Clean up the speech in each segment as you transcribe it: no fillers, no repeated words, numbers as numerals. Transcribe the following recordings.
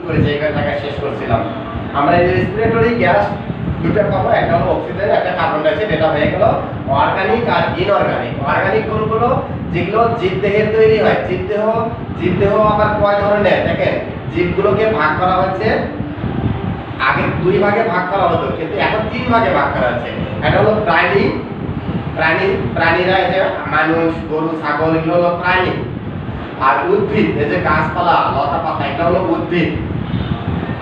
করেছি, এই জায়গায় শেষ করছিলাম। আমরা এই রেসপিরেটরি গ্যাস দুটো পাবো, একটা হলো অক্সিজেন, একটা কার্বন ডাই অক্সাইড। এটা হয়ে গেল অর্গানিক আর ইনঅর্গানিক। অর্গানিক কোনগুলো? যেগুলো জীবদেহে তৈরি হয়। জীবদেহ আবার কয় ধরনের দেখেন, জীবগুলোকে ভাগ করা হচ্ছে, আগে দুই ভাগে ভাগ করা হতো কিন্তু এখন তিন ভাগে ভাগ করা হচ্ছে। এটা হলো প্রাণীরা, এই যে মানুষ, গরু, ছাগল, এগুলো হলো প্রাণী। আর উদ্ভিদ, এই যে গাছপালা, লতা পাতা, এটা হলো উদ্ভিদ।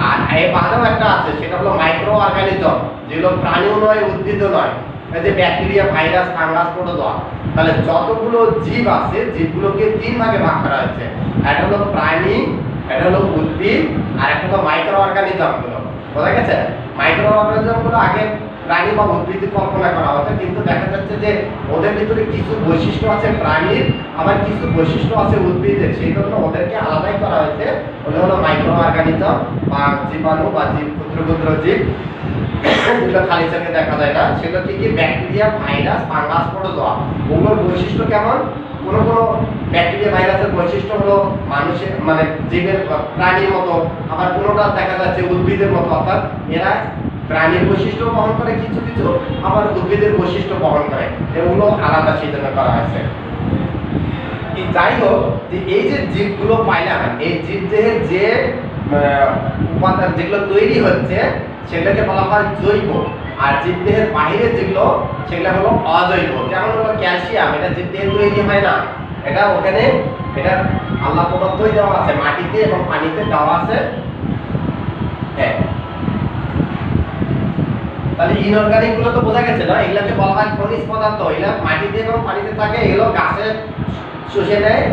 আর এই বাদেও একটা আছে, সেটা হলো মাইক্রো অর্গানিজম, যেগুলো প্রাণীও নয়, উদ্ভিদও নয়, এই যে ব্যাকটেরিয়া, ভাইরাস, ফাঙ্গাস, প্রোটোজোয়া। তাহলে যতগুলো জীব আছে, জীবগুলোকে তিন ভাগে ভাগ করা হচ্ছে। একটা হলো প্রাণী, এটা হলো উদ্ভিদ, আর একটা হলো মাইক্রো অর্গানিজম গুলো। বোঝা গেছে? মাইক্রো অর্গানিজম গুলো আগে প্রাণী বা উদ্ভিদ কল্পনা করা হতো, কিন্তু দেখা যাচ্ছে যে ওদের ভিতরে কিছু বৈশিষ্ট্য আছে প্রাণীর, আবার কিছু বৈশিষ্ট্য আছে উদ্ভিদের, সেই জন্য ওদেরকে আলাদাই করা হয়েছে। ওগুলো হলো মাইক্রো অর্গানিজম বা জীবাণু বা জীব, ক্ষুদ্র ক্ষুদ্র জীব, যেগুলো খালি চোখে দেখা যায় না। সেগুলো কি? Bacteria, virus, fungus, protozoa. ওগুলোর বৈশিষ্ট্য কেমন? কোনো ব্যাকটেরিয়া, ভাইরাসের বৈশিষ্ট্য হলো মানুষের মানে জীবের প্রাণীর মতো, আবার কোনোটা দেখা যাচ্ছে উদ্ভিদের মতো। অর্থাৎ এরা প্রাণীর বৈশিষ্ট্য বহন করে কিছু কিছু, আবার উদ্ভিদের বৈশিষ্ট্য বহন করে, এগুলো আলাদা সেই জন্য করা হয়েছে। যাই হোক, এই যে জীবগুলো পাইলাম, এই জীবদেহের যে উপাদান যেগুলো তৈরি হচ্ছে সেগুলোকে বলা হয় জৈব। আর জীবদেহের বাইরে যেগুলো, সেগুলো হলো অজৈব। যেমন হলো ক্যালসিয়াম, এটা জীবদেহে তৈরি হয় না, এটা ওখানে এটা আল্লাহ প্রদত্তই দেওয়া আছে, মাটিতে এবং পানিতে দেওয়া আছে। হ্যাঁ, তাহলে ইনঅর্গানিক গুলো তো বোঝা গেছে না, এগুলোকে বলা হয় খনিজ পদার্থ। এগুলো মাটিতে এবং পানিতে থাকে, এগুলো গাছে শুষে নেয়।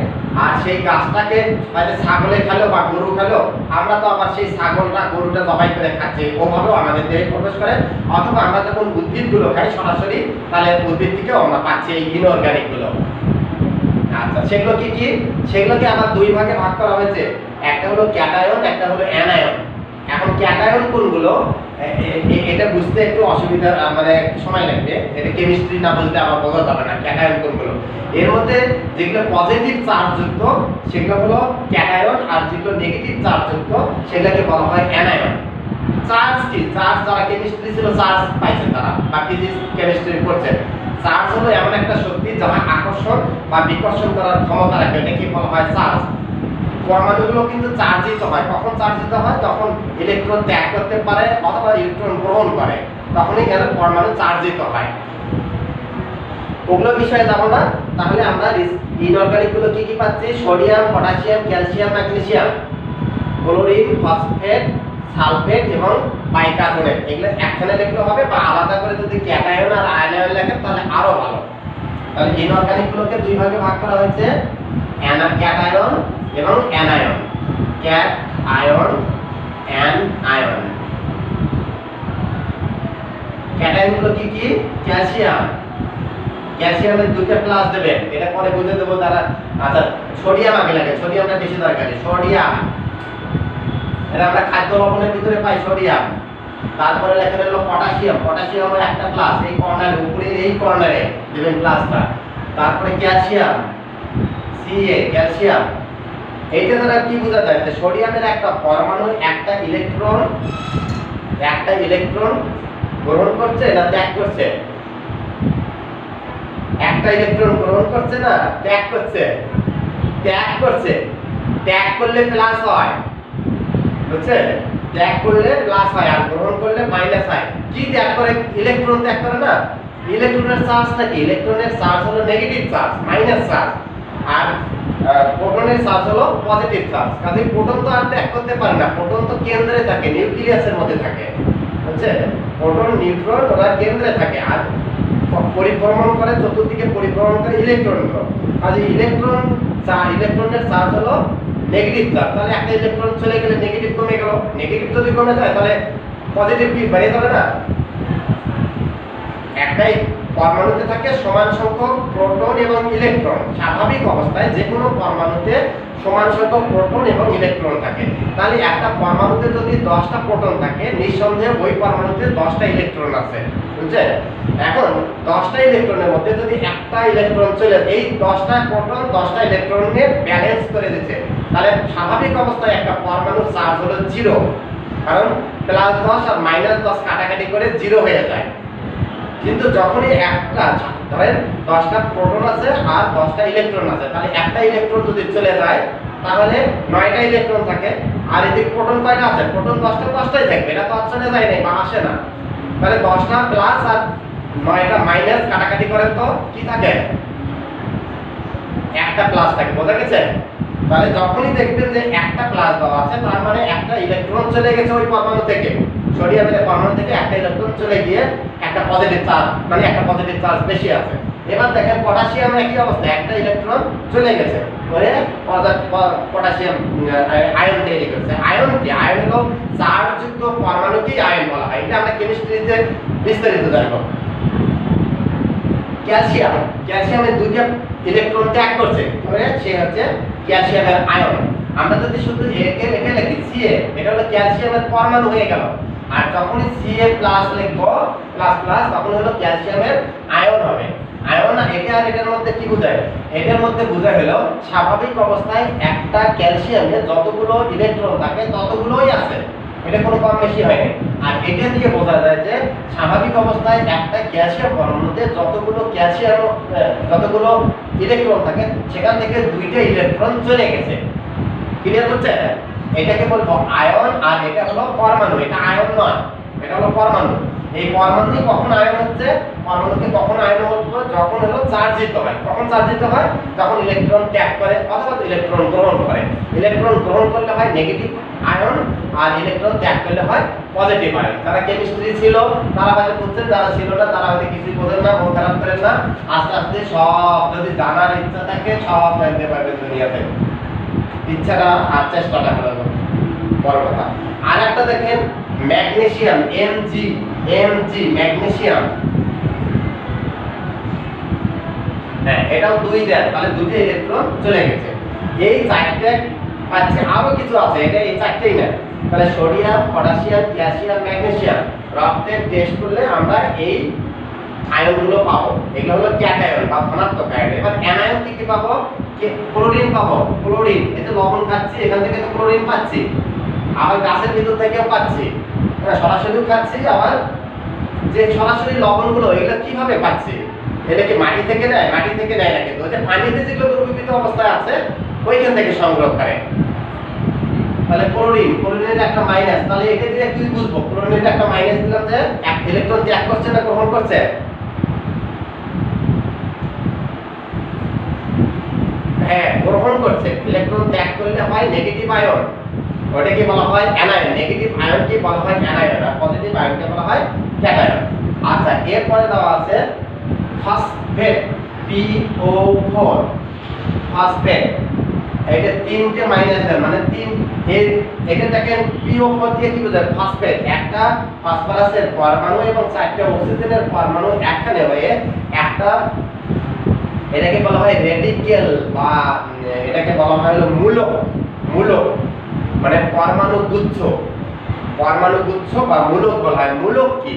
আর সেই গাছটাকে হয়তো ছাগলে খেলো বা গরু খেলো, আমরা তো আবার সেই ছাগলটা গরুটা জবাই করে খাচ্ছি, ওভাবেও আমাদের দেহে প্রবেশ করে। অথবা আমরা যখন উদ্ভিদগুলো খাই সরাসরি, তাহলে উদ্ভিদ থেকেও আমরা পাচ্ছি এই ইনঅর্গানিক গুলো। আচ্ছা, সেগুলো কি কি? সেগুলোকে আবার দুই ভাগে ভাগ করা হয়েছে, একটা হলো ক্যাটায়ন, একটা হলো অ্যানায়ন। এখন ক্যাটায়ন কোনগুলো এটা বুঝতে একটু অসুবিধা, মানে সময় লাগবে, এটা কেমিস্ট্রি না বুঝতে আবার বোঝা যাবে না ক্যাটায়ন কোনগুলো। এর মধ্যে যেগুলো পজিটিভ চার্জ যুক্ত সেগুলো হলো ক্যাটায়ন, আর যেগুলো নেগেটিভ চার্জ যুক্ত সেগুলোকে বলা হয় অ্যানায়ন। চার্জ কি? চার্জ যারা কেমিস্ট্রি ছিল চার্জ পাইছেন তারা, বা ফিজিক্স কেমিস্ট্রি পড়ছেন। চার্জ হলো এমন একটা শক্তি যারা আকর্ষণ বা বিকর্ষণ করার ক্ষমতা রাখে, এটাকে বলা হয় চার্জ। পরমাণুগুলো কিন্তু চার্জিত হয়। কখন চার্জিত হয়? যখন ইলেকট্রন ত্যাগ করতে পারে অথবা ইলেকট্রন গ্রহণ করে, তখনই কেন পরমাণু চার্জিত হয়। ওগুলো বিষয়ে যাব না। তাহলে আমরা ইনঅর্গানিক গুলো কি কি পাচ্ছি? Sodium, potassium, calcium, magnesium, chlorine, phosphate, sulphate এবং বাইকার্বনেট। এগুলো একখানে লিখলে হবে, বা আলাদা করে যদি ক্যাটায়ন আর আয়ন লেখেন তাহলে আরো ভালো। তাহলে ইনঅর্গানিক গুলোকে দুই ভাগে ভাগ করা হয়েছে, ক্যাটায়ন এবং anion. Cat ion, anion. Cation গুলো কি কি? ক্যালসিয়াম, ক্যালসিয়ামের দুটো প্লাস দেবেন, এটা পরে বুঝে দেবো তারা। আচ্ছা, সোডিয়াম আগে লাগে, সোডিয়ামটা বেশি দরকারি। সোডিয়াম, এটা আমরা খাদ্য লবণের ভিতরে পাই সোডিয়াম। তারপরে লেখা হলো পটাশিয়াম, পটাশিয়ামের একটা প্লাস, এই কর্নারে, উপরে এই কর্নারে দেবেন প্লাসটা। তারপরে ক্যালসিয়াম, সিএ, ক্যালসিয়াম। এইটা দ্বারা কি বোঝা যায়? সোডিয়ামের একটা পরমাণু একটা ইলেকট্রন গ্রহণ করছে না ত্যাগ করছে? একটা ইলেকট্রন গ্রহণ করছে না ত্যাগ করছে? ত্যাগ করছে। ত্যাগ করলে প্লাস হয়, বুঝছেন? ত্যাগ করলে প্লাস হয়, আর গ্রহণ করলে মাইনাস হয়। কি ত্যাগ করে? ইলেকট্রন ত্যাগ করে না। ইলেকট্রনের চার্জটা কি? ইলেকট্রনের চার্জ হলো নেগেটিভ চার্জ, মাইনাস চার্জ। আর প্রোটনের চার্জ হলো পজিটিভ চার্জ। কাজে প্রোটন তো আর ত্যাগ করতে পারে না, প্রোটন তো কেন্দ্রে থাকে, নিউক্লিয়াসের মধ্যে থাকে, বুঝছেন? প্রোটন, নিউট্রন ওরা কেন্দ্রে থাকে, আর পরিভ্রমণ করে, চতুর্দিকে পরিভ্রমণ করে ইলেকট্রনগুলো। কাজে ইলেকট্রনের চার্জ হলো নেগেটিভ চার্জ। তাহলে একটা ইলেকট্রন চলে গেলে নেগেটিভ কমে গেল, নেগেটিভ যদি কমে যায় তাহলে পজিটিভ কি বেড়ে যাবে না? একটাই পরমাণুতে থাকে সমান সংখ্যক প্রোটন এবং ইলেকট্রন। স্বাভাবিক অবস্থায় যে কোনো পরমাণুতে সমান সংখ্যক প্রোটন এবং ইলেকট্রন থাকে। তাহলে একটা পরমাণুতে যদি 10টা প্রোটন থাকে, নিঃসন্দেহে ওই পরমাণুতে 10টা ইলেকট্রন আছে, বুঝছেন? এখন 10টা ইলেকট্রনের মধ্যে যদি একটা ইলেকট্রন চলে, এই 10টা প্রোটন 10টা ইলেকট্রনের ব্যালেন্স করে দিচ্ছে। তাহলে স্বাভাবিক অবস্থায় একটা পরমাণুর চার্জ হলো 0, কারণ +10 আর -10 কাটাকাটি করে 0 হয়ে যায়। কিন্তু যখনই একটা ধরেন 10টা প্রোটন আছে আর 10টা ইলেকট্রন আছে, তাহলে একটা ইলেকট্রন যদি চলে যায় তাহলে 9টা ইলেকট্রন থাকে, আর এদিকে প্রোটন কয়টা আছে? প্রোটন 10টাই থাকবে, এটা তো চলে যায় না বা আসে না। তাহলে 10টা প্লাস আর 9টা মাইনাস কাটাকাটি করেন তো কি থাকে? একটা প্লাস থাকে, বোঝা গেছে? তাহলে যখনই দেখবেন যে একটা প্লাস দেওয়া আছে, তার মানে একটা ইলেকট্রন চলে গেছে ওই পরমাণু থেকে, সোডিয়ামের পরমাণু থেকে একটা ইলেকট্রন চলে গিয়ে একটা পজিটিভ চার্জ, মানে একটা পজিটিভ চার্জ বেশি আছে। এবার দেখেন পটাশিয়াম একই অবস্থা, একটা ইলেকট্রন চলে গেছে ওরে পটাশিয়াম আয়ন তৈরি করছে। আয়ন কি? আয়ন হলো চার্জযুক্ত পরমাণুকেই আয়ন বলা হয়, এটা আমরা কেমিস্ট্রিতে বিস্তারিত জানবো। ক্যালসিয়ামের দুইটা ইলেকট্রন ত্যাগ করছে, সে হচ্ছে ক্যালসিয়ামের আয়ন। আমরা যদি শুধু এটা লিখি Ca, এটা হলো ক্যালসিয়ামের পরমাণু হয়ে গেল, আর যখনই Ca+ লিখবো প্লাস প্লাস, তখন হলো ক্যালসিয়ামের আয়ন হবে। আয়ন এটা আর এটার মধ্যে কি বোঝায়? এটার মধ্যে বোঝায় হলো স্বাভাবিক অবস্থায় একটা ক্যালসিয়ামে যতগুলো ইলেকট্রন থাকে ততগুলোই আছে, এটা কোনো কম বেশি হয় না। আর এটা দিয়ে বোঝা যায় যে স্বাভাবিক অবস্থায় একটা ক্যালসিয়াম পরমাণুতে যতগুলো ইলেকট্রন থাকে সেখান থেকে 2টা ইলেকট্রন চলে গেছে। ক্লিয়ার হচ্ছে? এটাকে বলবো আয়ন, আর এটা হলো পরমাণু। এটা আয়ন নয়, এটা হলো পরমাণু। এই পরমাণুই কখন আয়ন হচ্ছে? পরমাণুকে কখন আয়ন বলবো? যখন হলো চার্জিত হয়। কখন চার্জিত হয়? যখন ইলেকট্রন ত্যাগ করে অথবা ইলেকট্রন গ্রহণ করে। ইলেকট্রন গ্রহণ করলে হয় নেগেটিভ আয়ন, আর ইলেকট্রন ত্যাগ করলে হয় পজিটিভ আয়ন। যারা কেমিস্ট্রি ছিল তারা হয়তো বুঝছেন, যারা ছিল না তারা হয়তো কিছুই বোঝেন না, মন খারাপ করেন না। আস্তে আস্তে সব যদি জানার ইচ্ছা থাকে সব জানতে পারবেন দুনিয়াতে। ইচ্ছাটা আর চেষ্টাটা হলো বড় কথা। আর একটা দেখেন ম্যাগনেসিয়াম, Mg ম্যাগনেসিয়াম, হ্যাঁ এটাও 2 দেয়, তাহলে 2টা ইলেকট্রন চলে গেছে। এই চারটে পাচ্ছে, আরো কিছু আছে, এটা এই চারটেই না। তাহলে সোডিয়াম, পটাশিয়াম, ক্যালসিয়াম, ম্যাগনেসিয়াম রক্তে টেস্ট করলে আমরা এই আয়নগুলো পাবো। এগুলো হলো ক্যাটায়ন বা ধনাত্মক আয়ন। এবার অ্যানায়ন কি পাবো? ক্লোরিন পাবো। ক্লোরিন, এই যে লবণ খাচ্ছি এখান থেকে তো ক্লোরিন পাচ্ছি, আবার গাছের ভিতর থেকেও পাচ্ছি, সরাসরিও খাচ্ছি, আবার যে সরাসরি লবণগুলো এগুলো কিভাবে পাচ্ছি? এটা কি মাটি থেকে নেয়? মাটি থেকে নেয় না, কিন্তু যে পানিতে যেগুলো দ্রবীভূত অবস্থায় আছে ওইখান থেকে সংগ্রহ করে। তাহলে ক্লোরিনের একটা মাইনাস, তাহলে এটা দিয়ে কি বুঝবো? ক্লোরিনের একটা মাইনাস দিলাম যে এক ইলেকট্রন ত্যাগ করছে না গ্রহণ করছে? হ্যাঁ, গ্রহণ করছে। ইলেকট্রন ত্যাগ করলে হয় নেগেটিভ আয়ন, ওটাকে বলা হয় অ্যানায়ন। নেগেটিভ আয়নকে বলা হয় অ্যানায়ন, আর পজিটিভ আয়নকে বলা হয় ক্যাটায়ন। আচ্ছা, এরপরে দেওয়া আছে ফসফেট, PO4, ফসফেট। এটা 3টে মাইনাস দেন, মানে 3 এটা দেখেন PO4 দিয়ে কি বোঝায়? ফসফেট, একটা ফসফরাসের পরমাণু এবং 4টে অক্সিজেনের পরমাণু একখানে হয়ে একটা, এটাকে বলা হয় রেডিকেল, বা এটাকে বলা হয় হলো মূলক, মানে পরমাণু গুচ্ছ বা মূলক বলা হয়। মূলক কি?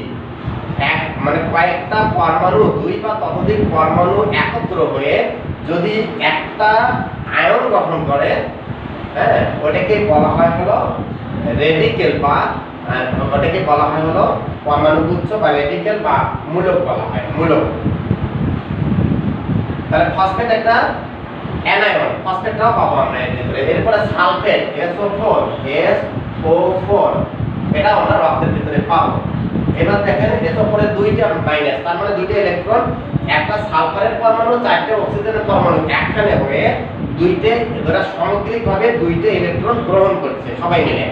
মানে কয়েকটা পরমাণু, 2 বা ততোধিক পরমাণু একত্র হয়ে যদি একটা আয়ন গঠন করে, হ্যাঁ, ওটাকে বলা হয় হলো রেডিকেল, বা ওটাকে বলা হয় হলো পরমাণু গুচ্ছ বা রেডিকেল বা মূলক বলা হয়, মূলক। তাহলে ফসফেট একটা অ্যানায়ন, ফসফেটটাও পাবো আমরা এর ভিতরে। এরপরে সালফেট, SO4, এটা আমরা রক্তের ভিতরে পাবো। এবার দেখেন SO4 এর 2টা মাইনাস, তার মানে 2টা ইলেকট্রন, একটা সালফারের পরমাণু 4টে অক্সিজেনের পরমাণু একখানে হয়ে এরা সামগ্রিকভাবে 2টে ইলেকট্রন গ্রহণ করছে সবাই মিলে।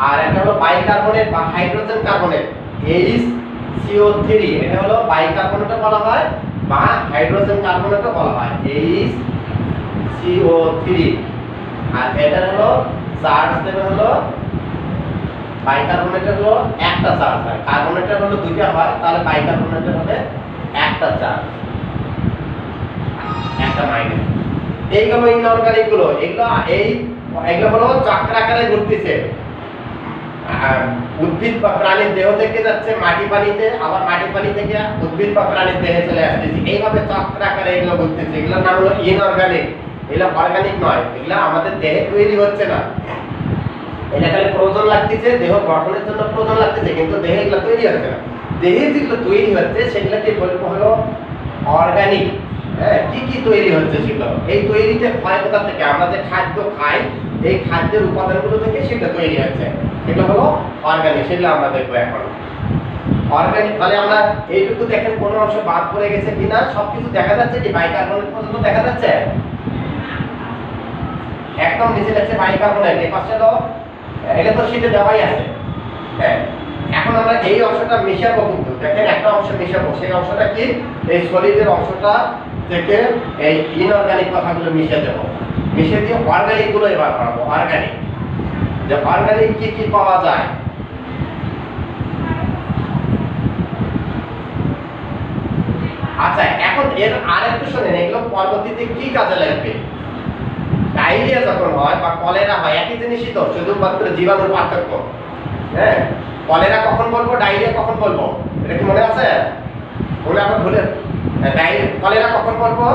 আর এটা হলো বাইকার্বনেট বা হাইড্রোজেন কার্বনেট, HCO3, এটা হলো বাইকার্বনেটও বলা হয় বা হাইড্রোজেন কার্বনেটও বলা হয়, HCO3। আর এটা হলো চার্জ দেবে হলো, বাইকার্বনেটের হলো একটা চার্জ হয়, কার্বনেটের হলো 2টা হয়, তাহলে বাইকার্বনেটের হবে একটা চার্জ, একটা মাইনাস। এইগুলো ইনঅর্গানিক গুলো, এগুলো হলো চক্রাকারে ঘুরতেছে। উদ্ভিদ বা প্রাণীর দেহ থেকে যাচ্ছে মাটি পানিতে, আবার মাটি পানি থেকে উদ্ভিদ বা প্রাণীর দেহে চলে আসতেছে, এইভাবে চক্রাকারে এগুলো ঘুরতেছে। এগুলোর নাম হলো ইনঅর্গানিক। এগুলা অর্গানিক নয়, এগুলা আমাদের দেহে তৈরি হচ্ছে না। এটা খালি প্রয়োজন লাগতেছে, দেহ গঠনের জন্য প্রয়োজন লাগতেছে, কিন্তু দেহে এগুলা তৈরি হচ্ছে না। দেহে যেগুলো তৈরি হচ্ছে সেগুলোকে বলবো হলো অর্গানিক। হ্যাঁ, কি কি তৈরি হচ্ছে সেগুলো, এই তৈরিটা হয় কোথা থেকে? আমরা যে খাদ্য খাই এই খাদ্যের উপাদানগুলো থেকে সেটা তৈরি হচ্ছে, সেগুলো হলো অর্গানিক। সেগুলো আমরা দেখবো এখন। অর্গানিক তাহলে আমরা এইটুকু দেখেন কোন অংশ বাদ পড়ে গেছে কিনা, সবকিছু দেখা যাচ্ছে কি? বাইকার্বনেট পর্যন্ত দেখা যাচ্ছে, একদম নিচে যাচ্ছে বাইকার্বনেট, এই পাশে হলো এটা তো শীটে দেওয়াই আছে। হ্যাঁ, এখন আমরা এই অংশটা মিশাবো, কিন্তু দেখেন একটা অংশ মিশাবো, সেই অংশটা কি? এই সলিডের অংশটা থেকে এই ইনঅর্গানিক কথাগুলো মিশিয়ে দেবো, মিশিয়ে দিয়ে অর্গানিক গুলো এবার বানাবো। অর্গানিক, যে অর্গানিক কি কি পাওয়া যায়। আচ্ছা, এখন এর আরেকটু শুনেন, এগুলো পরবর্তীতে কি কাজে লাগবে। ডায়রিয়া যখন হয় বা কলেরা হয়, একই জিনিসই তো, শুধুমাত্র জীবাণুর পার্থক্য। হ্যাঁ, কলেরা কখন বলবো, ডায়রিয়া কখন বলবো, এটা কি মনে আছে? বলে আবার ভুলে, কলেরা কখন বলবো?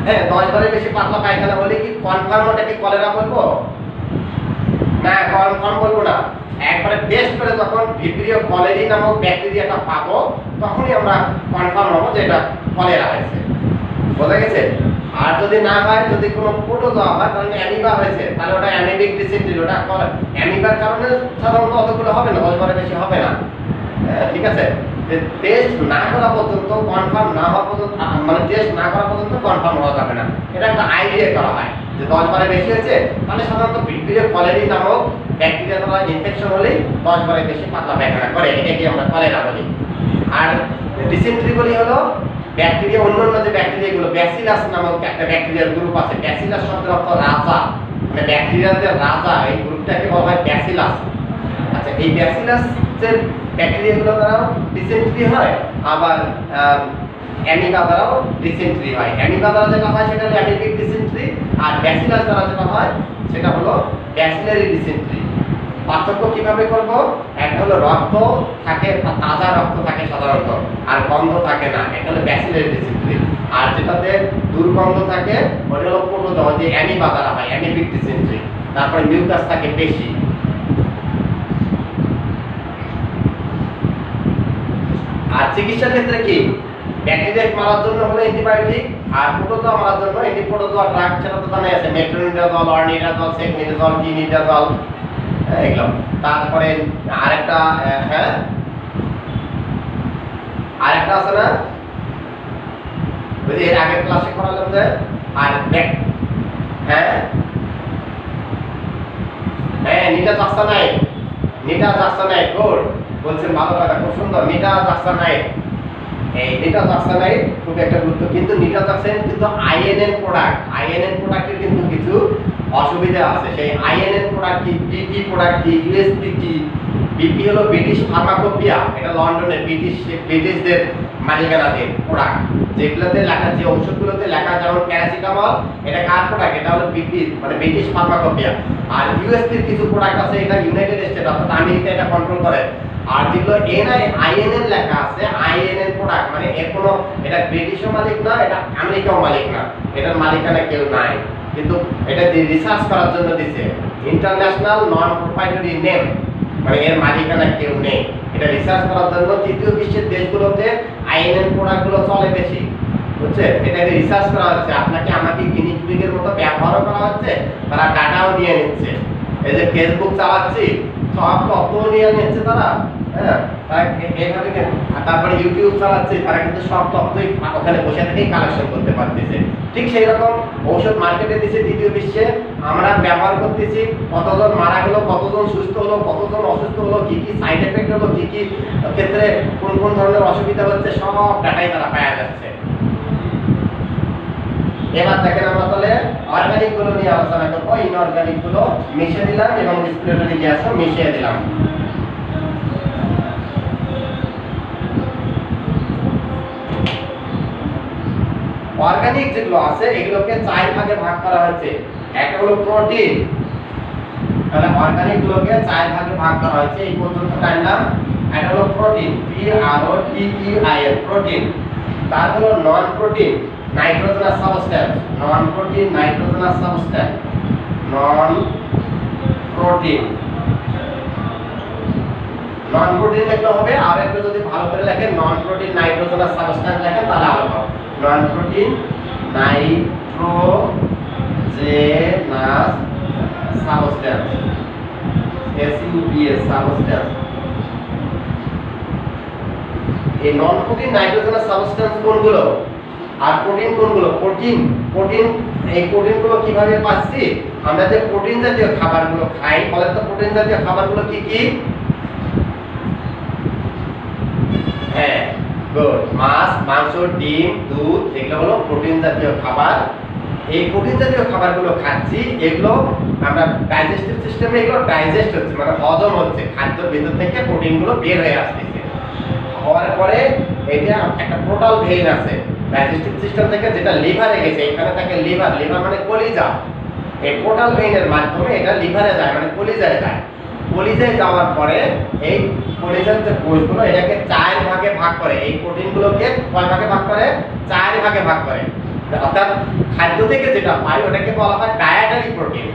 হ্যাঁ, 10 বারের বেশি পাতলা পায়খানা হলে কি কনফার্ম ওটাকে কলেরা বলবো? না, কনফার্ম বলবো না। একবারে টেস্ট করে যখন ভিব্রিও কলেরি নামক ব্যাকটেরিয়াটা পাবো, তখনই আমরা কনফার্ম হবো যে এটা কলেরা হয়েছে। বোঝা গেছে? আর যদি না হয়, যদি কোনো প্রোটোজোয়া হয়, তাহলে অ্যামিবা হয়েছে, তাহলে ওটা অ্যামিবিক ডিসেন্ট্রি। ওটা অ্যামিবার কারণে সাধারণত অতগুলো হবে না, 10 বারের বেশি হবে না। ঠিক আছে? টেস্ট না করা পর্যন্ত, কনফার্ম না হওয়া পর্যন্ত, মানে টেস্ট না করা পর্যন্ত কনফার্ম হওয়া যাবে না। এটা একটা আইডিয়া করা হয় যে 10 বারের বেশি হয়েছে, তাহলে সাধারণত ভিব্রিও কলেরি নামক ব্যাকটেরিয়া দ্বারা ইনফেকশন হলেই 10 বারের বেশি পাতলা পায়খানা করে, এটাকে আমরা কলেরা বলি। আর ডিসেন্ট্রি বলি হলো ব্যাকটেরিয়া, অন্যান্য যে ব্যাকটেরিয়াগুলো, ব্যাসিলাস নামক একটা ব্যাকটেরিয়ার গ্রুপ আছে। ব্যাসিলাস শব্দের অর্থ রাজা, মানে ব্যাকটেরিয়াদের রাজা, এই গ্রুপটাকে বলা হয় ব্যাসিলাস। আচ্ছা, এই ব্যাসিলাস যে ব্যাকটেরিয়াগুলো দ্বারাও ডিসেন্ট্রি হয়, আবার অ্যামিবা দ্বারাও ডিসেন্ট্রি হয়। অ্যামিবা দ্বারা যেটা হয় সেটা হলো অ্যামিবিক ডিসেন্ট্রি, আর ব্যাসিলাস দ্বারা যেটা হয় সেটা হলো ব্যাসিলারি ডিসেন্ট্রি। পার্থক্য কিভাবে করব? একটা হলো রক্ত থাকে, তাজা রক্ত থাকে সাধারণত, আর গন্ধ থাকে না, এটা হলো ব্যাসিলারি ডিসেন্ট্রি। আর যেটাতে দুর্গন্ধ থাকে ওটা হলো প্রোটোজোয়া, যে অ্যামিবা দ্বারা হয়, অ্যামিবিক ডিসেন্ট্রি। তারপরে মিউকাস থাকে বেশি। আর চিকিৎসার ক্ষেত্রে কি? ব্যাকটেরিয়া মারার জন্য হলো অ্যান্টিবায়োটিক, আর প্রোটোজোয়া মারার জন্য অ্যান্টিপ্রোটোজোয়া ড্রাগ, সেটা তো জানাই আছে, মেট্রোনিডাজল, অর্নিডাজল, সেকনিডাজল, টিনিডাজল, এগুলো। তারপরে আরেকটা, হ্যাঁ আরেকটা আছে না, ওই যে এর আগের ক্লাসে করালাম যে, আর হ্যাঁ হ্যাঁ নিটাজাক্সানাইড, নিটাজাক্সানাইড, গুড বলছেন, ভালো কথা, খুব সুন্দর। নিটাজাক্সানাইড, এই নিটাজাক্সানাইড খুব একটা গুরুত্ব, কিন্তু নিটাজাক্সানাইড কিন্তু আইএনএন প্রোডাক্ট। আইএনএন প্রোডাক্টের কিন্তু কিছু অসুবিধা আছে। সেই আইএনএন প্রোডাক্ট কি, বিপি প্রোডাক্ট কি, ইউএসপি কি? বিপি হলো ব্রিটিশ ফার্মাকোপিয়া, এটা লন্ডনের ব্রিটিশদের মালিকানাধীন প্রোডাক্ট, যেগুলোতে লেখা, যে ঔষধগুলোতে লেখা, যেমন প্যারাসিটামল, এটা কার প্রোডাক্ট? এটা হলো বিপি, মানে ব্রিটিশ ফার্মাকোপিয়া। আর ইউএসপির কিছু প্রোডাক্ট আছে, এটা ইউনাইটেড স্টেট অর্থাৎ আমেরিকা এটা কন্ট্রোল করে। আর যেগুলো আইএনএন লেখা আছে, আইএনএন প্রোডাক্ট, মানে এর কোনো, এটা ব্রিটিশও মালিক না, এটা আমেরিকাও মালিক না, এটার মালিকানা কেউ নাই, কিন্তু এটা রিসার্চ করার জন্য দিছে ইন্টারন্যাশনাল নন প্রোপ্রাইটারি নেম, মানে এর মালিকানা কেউ নেই। এটা রিসার্চ করার জন্য তৃতীয় বিশ্বের দেশগুলোতে আইএনএন প্রোডাক্টগুলো চলে বেশি, বুঝছে? এটা রিসার্চ করা হচ্ছে, আপনাকে আমাকে গিনিস পিগের মতো ব্যবহারও করা হচ্ছে, তারা ডাটাও নিয়ে নিচ্ছে। এই যে ফেসবুক চালাচ্ছি, সব তথ্য নিয়ে নিচ্ছে তারা, হ্যাঁ, এইভাবে। তারপরে ইউটিউব চালাচ্ছে, তারা কিন্তু সব তথ্যই ওখানে বসে থেকেই কালেকশন করতে পারতেছে। ঠিক সেই রকম ঔষধ মার্কেটে দিচ্ছে তৃতীয় বিশ্বে, আমরা ব্যবহার করতেছি, কতজন মারা গেল, কতজন সুস্থ হলো, কতজন অসুস্থ হলো, কি কি সাইড এফেক্ট হলো, কি কি ক্ষেত্রে কোন কোন ধরনের অসুবিধা হচ্ছে, সব ডাটাই তারা পাওয়া যাচ্ছে। এবার দেখেন, আমরা তাহলে অর্গানিক গুলো নিয়ে আলোচনা করবো। ইনঅর্গানিক গুলো মিশিয়ে দিলাম এবং রেসপিরেটরি গ্যাসও মিশিয়ে দিলাম। অর্গানিক যেগুলো আছে এগুলোকে 4 ভাগে ভাগ করা হয়েছে। একটা হলো প্রোটিন, তাহলে অর্গানিক গুলোকে 4 ভাগে ভাগ করা হয়েছে, এই পর্যন্ত টাইমলাম। একটা হলো প্রোটিন, PROTEIN, প্রোটিন। তার হলো non protein nitrogenous substance, non protein nitrogenous substance, non protein, non protein লিখতে হবে। আর একটু যদি ভালো করে লেখেন নন প্রোটিন নাইট্রোজেনাস সাবস্ট্যান্স লেখেন তাহলে আলো হবে। Non protein nitrogenous substance, SUBS substance. এই নন প্রোটিন নাইট্রোজেনাস সাবস্ট্যান্স কোনগুলো আর প্রোটিন কোনগুলো? প্রোটিন, এই প্রোটিনগুলো কিভাবে পাচ্ছি? আমরা যে প্রোটিন জাতীয় খাবারগুলো খাই, বলেন তো প্রোটিন জাতীয় খাবারগুলো কি কি? হ্যাঁ, গুড। মাছ, মাংস, ডিম, দুধ, এগুলো হলো প্রোটিন জাতীয় খাবার। এই প্রোটিন জাতীয় খাবারগুলো খাচ্ছি, এগুলো আমরা ডাইজেস্টিভ সিস্টেমে এগুলো ডাইজেস্ট হচ্ছে, মানে হজম হচ্ছে, খাদ্যের ভিতর থেকে প্রোটিনগুলো বের হয়ে আসতেছে। হওয়ার পরে এটা একটা পোর্টাল ভেইন আছে ডাইজেস্টিভ সিস্টেম থেকে, যেটা লিভারে গেছে, এখানে থাকে লিভার, লিভার মানে কলিজা। এই পোর্টাল ভেইনের মাধ্যমে এটা লিভারে যায়, মানে কলিজায় যায়। কলিজায় যাওয়ার পরে এই কলিজার যে কোষগুলো এটাকে 4 ভাগে ভাগ করে, এই প্রোটিনগুলোকে কয় ভাগে ভাগ করে? 4 ভাগে ভাগ করে। অর্থাৎ খাদ্য থেকে যেটা পাই ওটাকে বলা হয় ডায়েটারি প্রোটিন।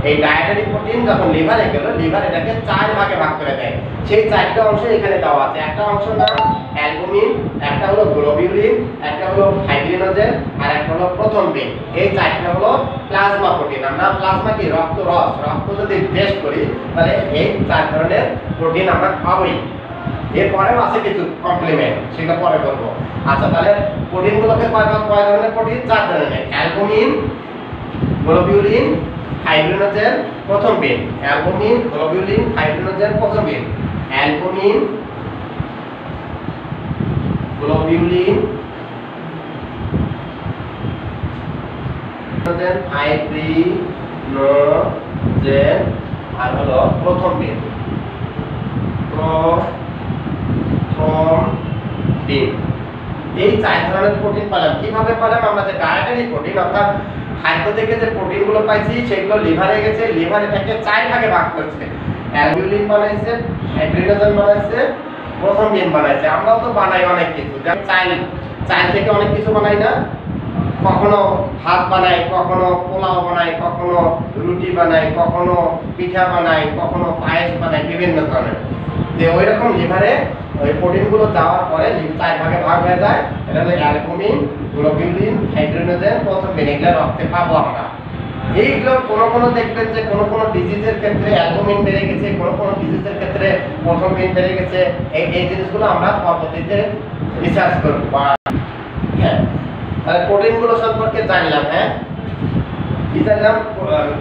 এই ডায়েটারি প্রোটিন যখন লিভারে গেল, লিভার এটাকে 4 ভাগে ভাগ করে দেয়। সেই 4টা অংশ এখানে দেওয়া আছে। একটা অংশ নাম অ্যালবুমিন, একটা হলো গ্লোবিউলিন, একটা হলো ফাইব্রিনোজেন, আর একটা হলো প্রথমবিন। এই 4টা হলো প্লাজমা প্রোটিন। আমরা প্লাজমা কি? রক্ত রস। রক্ত যদি টেস্ট করি তাহলে এই 4 ধরনের প্রোটিন আমরা পাবই। এরপরেও আছে কিছু কমপ্লিমেন্ট, সেটা পরে বলবো। আচ্ছা, তাহলে প্রোটিনগুলোকে কয় ধরনের প্রোটিন? 4 ধরনের। Albumin, globulin, fibrinogen, প্রথমবিন। Albumin, globulin, fibrinogen, প্রথমবিন। Albumin, globulin, fibrinogen, আর হলো প্রথমবিন। প্রথমবিন। এই 4 ধরনের প্রোটিন পেলাম। কিভাবে পেলাম? আমরা যে ডায়েটারি প্রোটিন অর্থাৎ খাদ্য থেকে যে প্রোটিনগুলো পাইছি সেগুলো লিভারে গেছে, লিভার এটাকে 4 ভাগে ভাগ করছে। অ্যালবিউলিন বানাইছে, ফাইব্রিনোজেন বানাইছে, প্রথমবিন বানাইছে। আমরাও তো বানাই অনেক কিছু, যেমন চাল থেকে অনেক কিছু বানাই না? কখনো ভাত বানাই, কখনো পোলাও বানাই, কখনো রুটি বানাই, কখনো পিঠা বানাই, কখনো পায়েস বানাই, বিভিন্ন ধরনের। যে ওই রকম লিভারে ওই প্রোটিনগুলো যাওয়ার পরে 4 ভাগে ভাগ হয়ে যায়। এটা হলো অ্যালবুমিন, গ্লোবিউলিন, ফাইব্রিনোজেন, প্রথমবিন। এগুলো রক্তে পাবো আমরা। এইগুলো কোনো দেখবেন যে কোনো ডিজিজের ক্ষেত্রে অ্যালবুমিন বেড়ে গেছে, কোনো ডিজিজের ক্ষেত্রে প্রথমবিন বেড়ে গেছে। এই জিনিসগুলো আমরা পরবর্তীতে রিসার্চ করব। হ্যাঁ, তাহলে প্রোটিনগুলো সম্পর্কে জানলাম। হ্যাঁ, কি জানলাম?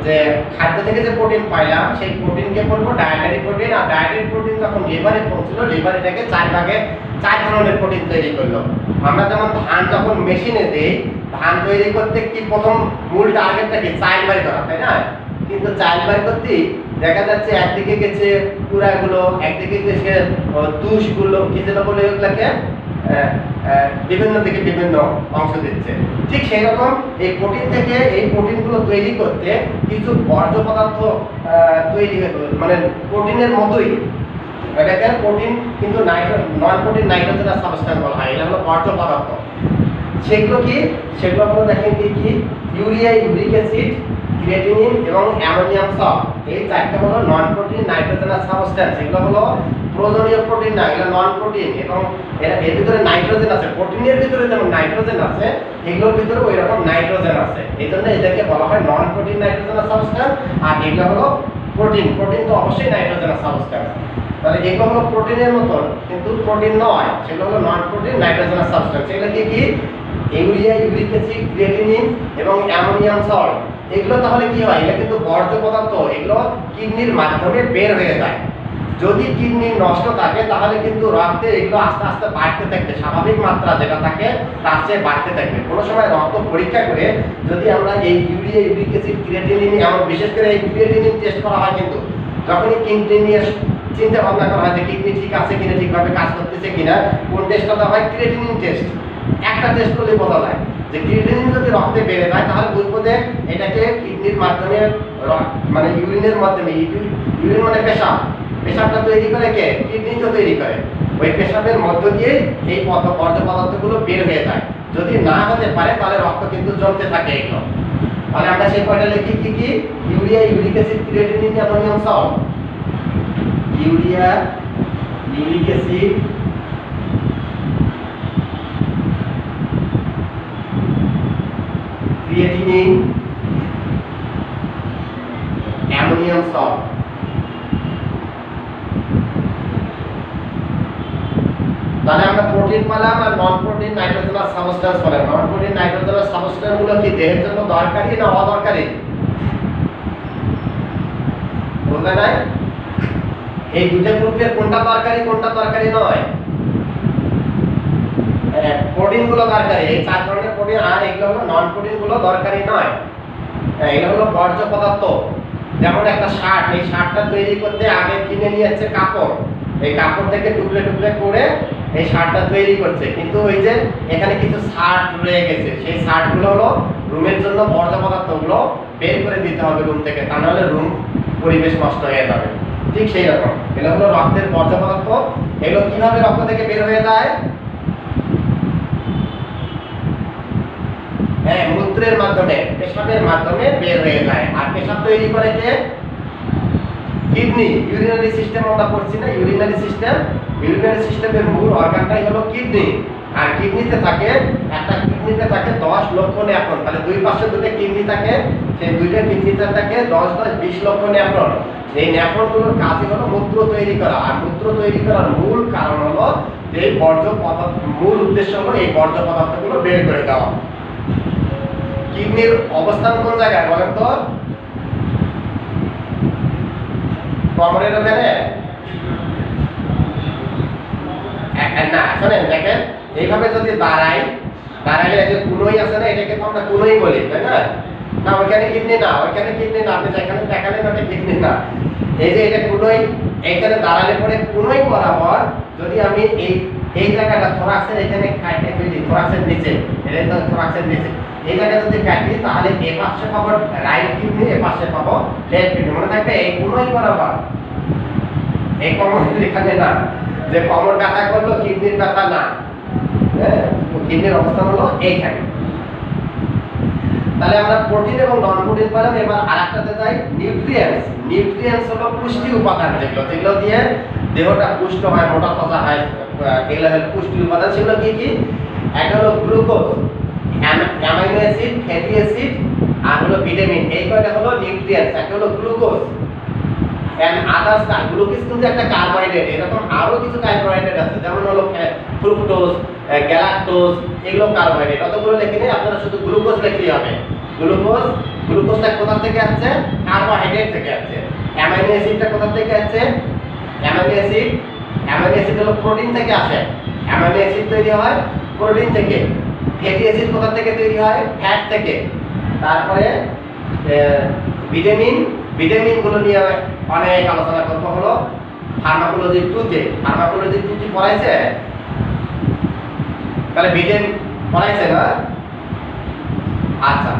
যে খাদ্য থেকে যে প্রোটিন পাইলাম সেই প্রোটিনকে বলবো ডায়েটারি প্রোটিন। আর ডায়েটারি প্রোটিন যখন লিভারে পৌঁছলো, লিভার এটাকে 4 ভাগে 4 ধরনের প্রোটিন তৈরি করলো। আমরা যেমন ধান যখন মেশিনে দেই, ধান তৈরি করতে কি প্রথম মূল টার্গেটটা কি? চাল বাই করা, তাই না? কিন্তু চাল বাই করতে দেখা যাচ্ছে একদিকে গেছে কুড়াগুলো, একদিকে গেছে তুষগুলো, কি যেটা বলে ওগুলাকে বিভিন্ন দিকে বিভিন্ন অংশ দিচ্ছে। ঠিক সেই রকম এই প্রোটিন থেকে এই প্রোটিনগুলো তৈরি করতে কিছু বর্জ্য পদার্থ তৈরি হয়ে, মানে প্রোটিনের মতোই এটাকে প্রোটিন, কিন্তু নন প্রোটিন নাইট্রোজেনাস সাবস্ট্যান্স বলা হয়। এটা হলো বর্জ্য পদার্থ। সেগুলো কি? সেগুলো হলো দেখেন কি? ইউরিয়া, ইউরিক অ্যাসিড, ক্রিয়েটিনিন এবং অ্যামোনিয়াম সল্ট। এই 4টা হলো নন প্রোটিন নাইট্রোজেনাস সাবস্ট্যান্স। এগুলো হলো প্রয়োজনীয় প্রোটিন না, এগুলো নন প্রোটিন। এবং এর ভিতরে নাইট্রোজেন আছে। প্রোটিনের ভিতরে যেমন নাইট্রোজেন আছে, এগুলোর ভিতরে ওই রকম নাইট্রোজেন আছে। এই জন্য এটাকে বলা হয় নন প্রোটিন নাইট্রোজেনাস সাবস্ট্যান্স। আর এগুলো হলো প্রোটিন। প্রোটিন তো অবশ্যই নাইট্রোজেনাস সাবস্ট্যান্স। তাহলে এগুলো হলো প্রোটিনের মতন, কিন্তু প্রোটিন নয়। সেগুলো হলো নন প্রোটিন নাইট্রোজেনাস সাবস্ট্যান্স। এগুলো কি? ইউরিয়া, ইউরিক অ্যাসিড, ক্রিয়েটিনিন এবং অ্যামোনিয়াম সল্ট। এগুলো তাহলে কি হয়? এগুলো কিন্তু বর্জ্য পদার্থ। এগুলো কিডনির মাধ্যমে বের হয়ে যায়। যদি কিডনি নষ্ট থাকে তাহলে কিন্তু রক্তে এগুলো আস্তে আস্তে বাড়তে থাকবে। স্বাভাবিক মাত্রা যেটা থাকে তার চেয়ে বাড়তে থাকবে। কোনো সময় রক্ত পরীক্ষা করে যদি আমরা এই ইউরিয়া, ইউরিক অ্যাসিড, ক্রিয়েটিনিন, এমন বিশেষ করে এই ক্রিয়েটিনিন টেস্ট করা হয়, কিন্তু যখনই কিডনি নিয়ে চিন্তা ভাবনা করা হয় যে কিডনি ঠিক আছে কিনা, ঠিকভাবে কাজ করতেছে কিনা, কোন টেস্টটা দেওয়া হয়? Creatinine test. একটা টেস্ট করলে বোঝা যায় যে ক্রিয়েটিনিন যদি রক্তে বেড়ে যায় তাহলে বুঝবো যে এটাকে কিডনির মাধ্যমে, মানে ইউরিনের মাধ্যমে, ইউরিন মানে পেশাব, পেশাবটা তৈরি করে কে? কিডনি তো তৈরি করে। ওই পেশাবের মধ্য দিয়ে এই বর্জ্য পদার্থগুলো বের হয়ে যায়। যদি না হতে পারে তাহলে রক্ত কিন্তু জমতে থাকে এগুলো। তাহলে আমরা সেই কয়টা লিখি কি কি? Urea, uric acid, creatinine, ammonium salt. Urea, uric acid, creatinine, ammonium salt. তাহলে আমরা প্রোটিন পেলাম আর নন প্রোটিন নাইট্রোজেনাস সাবস্টেন্স পেলাম। নন প্রোটিন নাইট্রোজেনাস সাবস্টেন্স গুলো কি দেহের জন্য দরকারি না অদরকারি? বুঝলে না? এই দুটো গ্রুপের কোনটা দরকারি কোনটা দরকারি নয়? প্রোটিন গুলো দরকারি, এই চার ধরনের প্রোটিন, আর এগুলো হলো নন প্রোটিন গুলো দরকারি নয়। এগুলো হলো বর্জ্য পদার্থ। যেমন একটা শার্ট, এই শার্টটা তৈরি করতে আগে কিনে নিয়ে যাচ্ছে কাপড়, এই কাপড় থেকে টুকরে টুকরে করে এই শার্টটা তৈরি করছে, কিন্তু ওই যে এখানে কিছু শার্ট রয়ে গেছে, সেই শার্টগুলো হলো রুমের জন্য বর্জ্য পদার্থগুলো বের করে দিতে হবে রুম থেকে, তা নাহলে রুম পরিবেশ নষ্ট হয়ে যাবে। ঠিক সেই রকম এগুলো হলো রক্তের বর্জ্য পদার্থ। এগুলো কিভাবে রক্ত থেকে বের হয়ে যায়? হ্যাঁ, মূত্রের মাধ্যমে, পেশাবের মাধ্যমে বের হয়ে যায়। আর পেশাব তৈরি করে কে? কিডনি। ইউরিনারি সিস্টেম আমরা পড়ছি না, ইউরিনারি সিস্টেম। ইউরিনারি সিস্টেমের মূল অর্গানটাই হলো কিডনি। আর কিডনিতে থাকে, একটা কিডনিতে থাকে 10 লক্ষ নেফ্রন। তাহলে দুই পাশে দুটো কিডনি থাকে, সেই দুইটা কিডনিতে থাকে 10-20 লক্ষ নেফ্রন। এই নেফ্রনগুলোর কাজই হলো মূত্র তৈরি করা। আর মূত্র তৈরি করার মূল কারণ হলো এই বর্জ্য পদার্থ, মূল উদ্দেশ্য হলো এই বর্জ্য পদার্থগুলো বের করে দেওয়া। কিডনির অবস্থান কোন জায়গায় বলেন তো? কোমরের ওখানে না, শোনেন দেখেন, এইভাবে যদি দাঁড়াইলে যে কুনোই আছে না, এটাকে তো আমরা কুনোই বলি, তাই না? না, ওইখানে কিডনি না, ওইখানে কিডনি না, আপনি যেখানে দেখালেন ওটা কিডনি না। এই যে এটা কুনোই, এইখানে দাঁড়ালে পরে কুনোই বরাবর যদি আমি এই জায়গাটা থোরাক্সের এখানে কাটে ফেলি, থোরাক্সের নিচে, এটা তো থোরাক্সের নিচে, এই জায়গাটা যদি কাটি তাহলে এ পাশে পাবো রাইট কিডনি, এ পাশে পাবো লেফট কিডনি। মনে থাকবে এই কুনোই বরাবর, এই কোমরের এখানে না, যে কোমর ব্যথা করলো কিডনির ব্যথা না। হ্যাঁ, কিডনির অবস্থান হলো এইখানে। তাহলে আমরা প্রোটিন এবং নন প্রোটিন পেলাম। এবার আরেকটাতে যাই, নিউট্রিয়েন্টস। নিউট্রিয়েন্টস হলো পুষ্টি উপাদান, যেগুলো দিয়ে দেহটা পুষ্ট হয়, মোটা তাজা হয়, এগুলো হলো পুষ্টি উপাদান। সেগুলো কি কি? একটা হলো glucose, amino acid, fatty acid, আর হলো ভিটামিন। এই কয়টা হলো নিউট্রিয়েন্টস। একটা হলো গ্লুকোজ এন্ড আদার্স। গ্লুকোজ কিন্তু একটা কার্বোহাইড্রেট, এরকম আরো কিছু কার্বোহাইড্রেট আছে, যেমন হলো ফ্রুক্টোজ, গ্যালাক্টোজ, এগুলো কার্বোহাইড্রেট। অতগুলো লিখে নেই, আপনারা শুধু গ্লুকোজ লিখলেই হবে। গ্লুকোজটা কোথা থেকে আসছে? কার্বোহাইড্রেট থেকে আসছে। অ্যামাইনো অ্যাসিডটা কোথা থেকে আসছে? অ্যামাইনো অ্যাসিড হলো প্রোটিন থেকে আসে। অ্যামাইনো অ্যাসিড তৈরি হয় প্রোটিন থেকে। ফ্যাটি অ্যাসিড কোথা থেকে তৈরি হয়? ফ্যাট থেকে। তারপরে ভিটামিনগুলো নিয়ে অনেক আলোচনা করবো হলো ফার্মাকোলজি 2-তে। ফার্মাকোলজি 2 কি পড়াইছে? তাহলে ভিটামিন পড়াইছে না? আচ্ছা,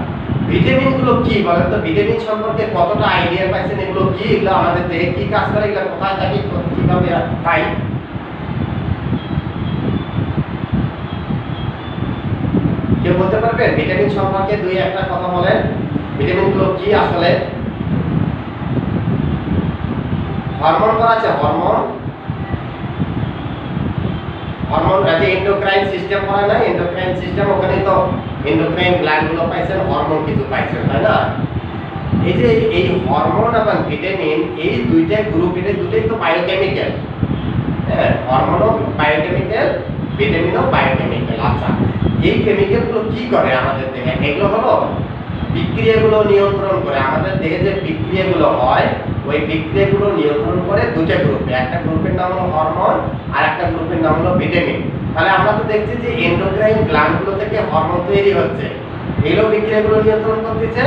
ভিটামিনগুলো কি বলেন তো? ভিটামিন সম্পর্কে কতটা আইডিয়া পাইছেন? এগুলো কি? এগুলো আমাদের দেহে কি কাজ করে? এগুলো কোথায় থাকে? কিভাবে পাই? কেউ বলতে পারবেন ভিটামিন সম্পর্কে 2-1টা কথা বলেন? ভিটামিনগুলো কি আসলে? হরমোন করা আছে, হরমোন যে এন্ডোক্রাইন সিস্টেম পড়ায় না, এন্ডোক্রাইন সিস্টেম, ওখানে তো এন্ডোক্রাইন গ্ল্যান্ডগুলো পাইছেন, হরমোন কিছু পাইছেন, তাই না? এই যে এই হরমোন এবং ভিটামিন, এই দুইটা গ্রুপ, এটা দুটোই তো বায়োকেমিক্যাল। হ্যাঁ, হরমোনও বায়োকেমিক্যাল, ভিটামিনও বায়োকেমিক্যাল। আচ্ছা, এই কেমিক্যালগুলো কি করে আমাদের দেহে? এগুলো হলো বিক্রিয়াগুলো নিয়ন্ত্রণ করে। আমাদের দেহে যে বিক্রিয়াগুলো হয়, ওই বিক্রিয়াগুলো নিয়ন্ত্রণ করে দুটো গ্রুপে। একটা গ্রুপের নাম হলো হরমোন, আর একটা গ্রুপের নাম হলো ভিটামিন। তাহলে আমরা তো দেখছি যে এন্ডোক্রাইন গ্ল্যান্ডগুলো থেকে হরমোন তৈরি হচ্ছে, এগুলো বিক্রিয়াগুলো নিয়ন্ত্রণ করতেছে।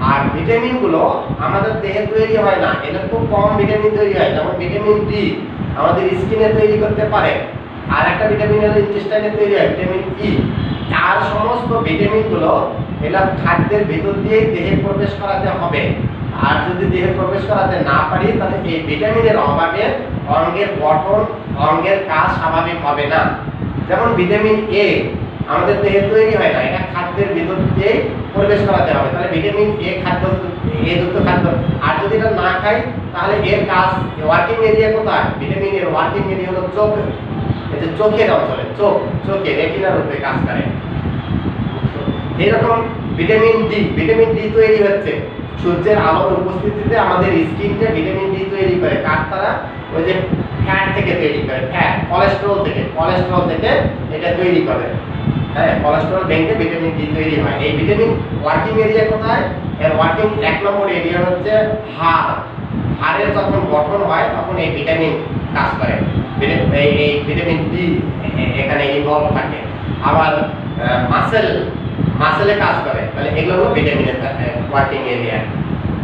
আর ভিটামিনগুলো আমাদের দেহে তৈরি হয় না, এটা খুব কম ভিটামিন তৈরি হয়। যেমন ভিটামিন ডি আমাদের স্কিনে তৈরি করতে পারে, আর একটা ভিটামিন হলো ইন্টেস্টাইনে তৈরি হয়, ভিটামিন ই। আর সমস্ত ভিটামিনগুলো এগুলো খাদ্যের ভেতর দিয়েই দেহে প্রবেশ করাতে হবে। আর যদি দেহে প্রবেশ করাতে না পারি তাহলে এই ভিটামিনের অভাবে অঙ্গের গঠন, অঙ্গের কাজ স্বাভাবিক হবে না। যেমন ভিটামিন এ আমাদের দেহে তৈরি হয় না, এটা খাদ্যের ভিতর দিয়ে প্রবেশ করাতে হবে। তাহলে ভিটামিন এ খাদ্য, এ যুক্ত খাদ্য, আর যদি এটা না খাই তাহলে এর কাজ, ওয়ার্কিং এরিয়া কোথায়? ভিটামিন এর ওয়ার্কিং এরিয়া হলো চোখ, এই যে চোখের অঞ্চলে, চোখে রেটিনার উপরে কাজ করে। এরকম ভিটামিন ডি তৈরি হচ্ছে সূর্যের আলোর উপস্থিতিতে। আমাদের স্কিনটা ভিটামিন ডি তৈরি করে কার দ্বারা? ওই যে ফ্যাট থেকে তৈরি করে, ফ্যাট, কোলেস্টেরল থেকে এটা তৈরি করে। হ্যাঁ, কোলেস্টেরল ভেঙে ভিটামিন ডি তৈরি হয়। এই ভিটামিন ওয়ার্কিং এরিয়া কোথায়? এর ওয়ার্কিং 1 নম্বর এরিয়া হচ্ছে হাড়। হাড়ের যখন গঠন হয় তখন এই ভিটামিন কাজ করে, এই ভিটামিন ডি এখানে ইনভলভ থাকে। আবার মাসেলে কাজ করে। তাহলে এগুলো হলো ভিটামিনের ওয়ার্কিং এরিয়া।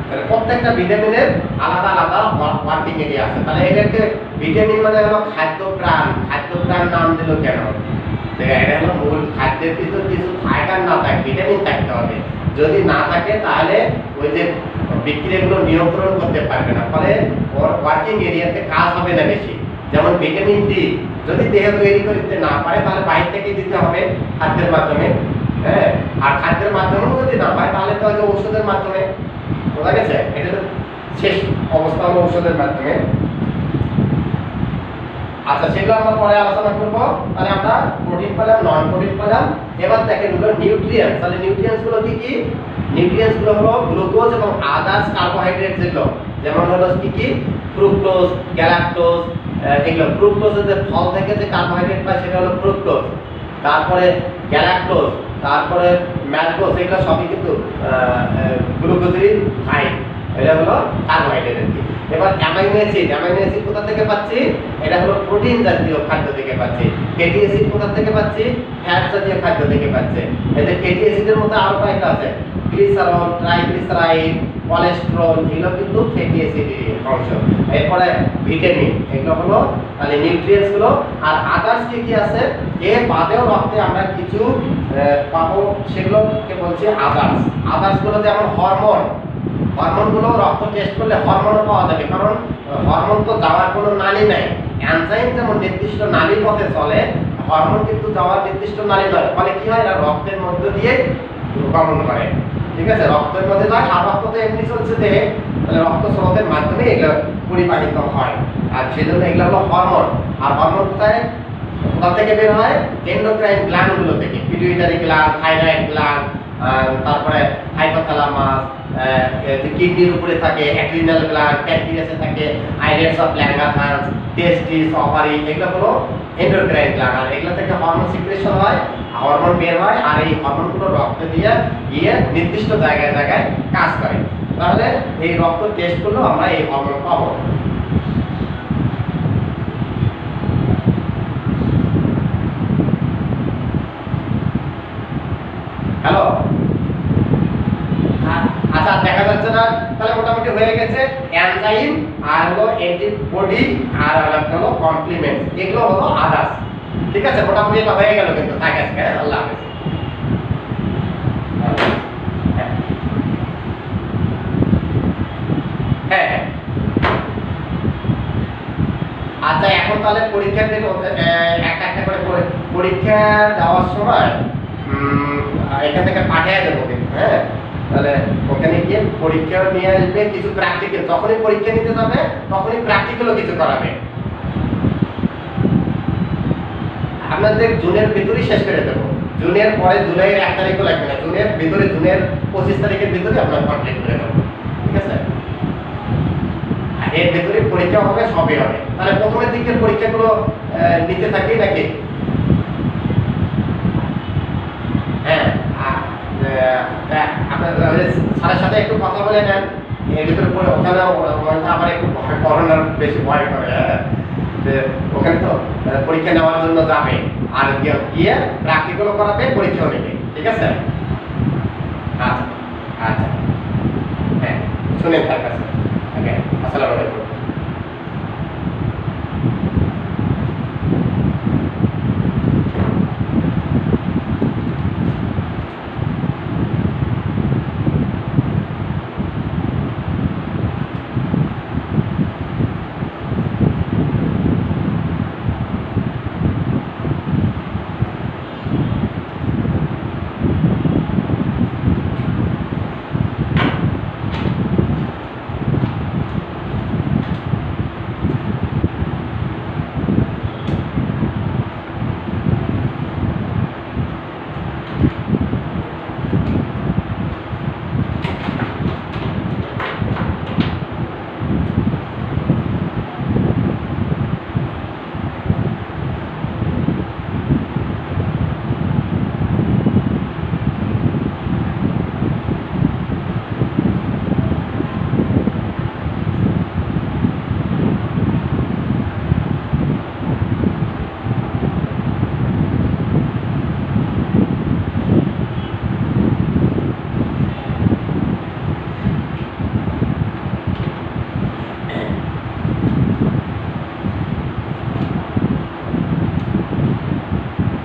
তাহলে প্রত্যেকটা ভিটামিনের আলাদা আলাদা ওয়ার্কিং এরিয়া আছে। তাহলে এটাকে ভিটামিন মানে হলো খাদ্যপ্রাণ নাম দিল কেন? এটা হলো মূল খাদ্যের ভিতর কিছু ফাইবার না থাকে, ভিটামিন থাকতে হবে। যদি না থাকে তাহলে ওই যে বিক্রিয়াগুলো নিয়ন্ত্রণ করতে পারবে না, ফলে ওর ওয়ার্কিং এরিয়াতে কাজ হবে না বেশি। যেমন ভিটামিন ডি যদি দেহ তৈরি করতে না পারে তাহলে বাইরে থেকে দিতে হবে খাদ্যের মাধ্যমে। হ্যাঁ, আর খাদ্যের মাধ্যমেও যদি না পায় তাহলে তো হয়তো ঔষধের মাধ্যমে। বোঝা গেছে? এটা তো শেষ অবস্থা হলো ঔষধের মাধ্যমে। আচ্ছা, সেগুলো আমরা পরে আলোচনা করব। তাহলে আমরা প্রোটিন পেলাম, নন প্রোটিন পেলাম। এবার দেখেন হলো নিউট্রিয়েন্টস। তাহলে নিউট্রিয়েন্টস গুলো কি কি? নিউট্রিয়েন্টস গুলো হলো গ্লুকোজ এবং আদার্স কার্বোহাইড্রেট, যেগুলো যেমন হলো কি ফ্রুক্টোজ, গ্যালাক্টোজ। এগুলো ফ্রুক্টোজের যে ফল থেকে যে কার্বোহাইড্রেট পায় সেটা হলো ফ্রুক্টোজ। তারপরে গ্যালাক্টোজ, তারপরে ম্যালটোজ, এগুলো সবই কিন্তু গ্লুকোজেরই ভাই। এটা হলো কার্বোহাইড্রেট। এবার অ্যামাইনো অ্যাসিড কোথা থেকে পাচ্ছি? এটা হলো প্রোটিন জাতীয় খাদ্য থেকে পাচ্ছি। ফ্যাটি অ্যাসিড কোথা থেকে পাচ্ছি? ফ্যাট জাতীয় খাদ্য থেকে পাচ্ছি। এই যে ফ্যাটি অ্যাসিডের মধ্যে আরো কয়েকটা আছে, গ্লিসারল, ট্রাইগ্লিসারাইড, কোলেস্টেরল, এগুলো কিন্তু ফ্যাটি অ্যাসিডের অংশ। এরপরে ভিটামিন, এগুলো হলো তাহলে নিউট্রিয়েন্টস গুলো। আর আদার্স কি কি আছে? এর বাদেও রক্তে আমরা কিছু পাবো, সেগুলোকে বলছি আদার্স গুলো যেমন হরমোনগুলো রক্ত টেস্ট করলে হরমোনও পাওয়া যাবে, কারণ হরমোন তো যাওয়ার কোনো নালী নাই। এনজাইম যেমন নির্দিষ্ট নালী পথে চলে, হরমোন কিন্তু যাওয়ার নির্দিষ্ট নালী নয়। ফলে কি হয়? এরা রক্তের মধ্য দিয়ে গমন করে। ঠিক আছে, রক্তের মধ্যে যায়, আর রক্ত তো এমনি চলছে দেহে, তাহলে রক্ত স্রোতের মাধ্যমে এগুলো পরিবাহিত হয়। আর সেজন্য এগুলো হলো হরমোন। আর হরমোন কোথা থেকে বের হয়? এন্ডোক্রাইন গ্ল্যান্ডগুলো থেকে, পিটুইটারি গ্ল্যান্ড, থাইরয়েড গ্ল্যান্ড, তারপরে হাইপোথ্যালামাস, কিডনির উপরে থাকে অ্যাড্রিনাল গ্ল্যান্ড, প্যানক্রিয়াসে থাকে islets of Langerhans, testis, ovary, এগুলো হলো এন্ডোক্রাইন গ্ল্যান্ড। আর এগুলো থেকে হরমোন সিক্রেশন হয়, হরমোন বের হয়, আর এই হরমোনগুলো রক্তে দিয়ে গিয়ে নির্দিষ্ট জায়গায় কাজ করে। তাহলে এই রক্ত টেস্ট করলেও আমরা এই হরমোন পাবো। হ্যালো, আচ্ছা দেখা যাচ্ছে না? তাহলে মোটামুটি হয়ে গেছে এনজাইম, আর হলো অ্যান্টিবডি, আর হলো কমপ্লিমেন্টস, এগুলো হলো আদার্স। ঠিক আছে, মোটামুটি এটা হয়ে গেল কিন্তু। থাকে আজকে, আল্লাহ হাফেজ। হ্যাঁ, আচ্ছা, এখন তাহলে পরীক্ষা দিতে একটা একটা করে পরীক্ষা দেওয়ার সময় এখান থেকে পাঠিয়ে দেবো কিন্তু। হ্যাঁ, তাহলে ওখানে গিয়ে পরীক্ষা নিয়ে আসবে, কিছু প্র্যাকটিক্যাল। যখনই পরীক্ষা নিতে যাবে তখনই প্র্যাকটিক্যালও কিছু করাবে। আপনাদের জুনের ভিতরেই শেষ করে দেবো। জুনের পরে জুলাইয়ের 1 তারিখও লাগবে না, জুনের ভিতরে, জুনের 25 তারিখের ভিতরে আপনার কমপ্লিট করে দেবো। ঠিক আছে, এর ভিতরে পরীক্ষা হবে, সবই হবে। তাহলে প্রথমের দিকের পরীক্ষাগুলো নিতে থাকি নাকি? হ্যাঁ, আপনার স্যারের সাথে একটু কথা বলে নেন। এর ভিতরে পরে ওখানে আবার একটু করোনার বেশি ভয় করে। হ্যাঁ, ওখানে তো পরীক্ষা নেওয়ার জন্য যাবে, আর গিয়ে প্র্যাকটিক্যালও করাবে, পরীক্ষাও নেবে। ঠিক আছে, আচ্ছা আচ্ছা, হ্যাঁ, শুনেন তার কাছে। ওকে, আসসালামু আলাইকুম।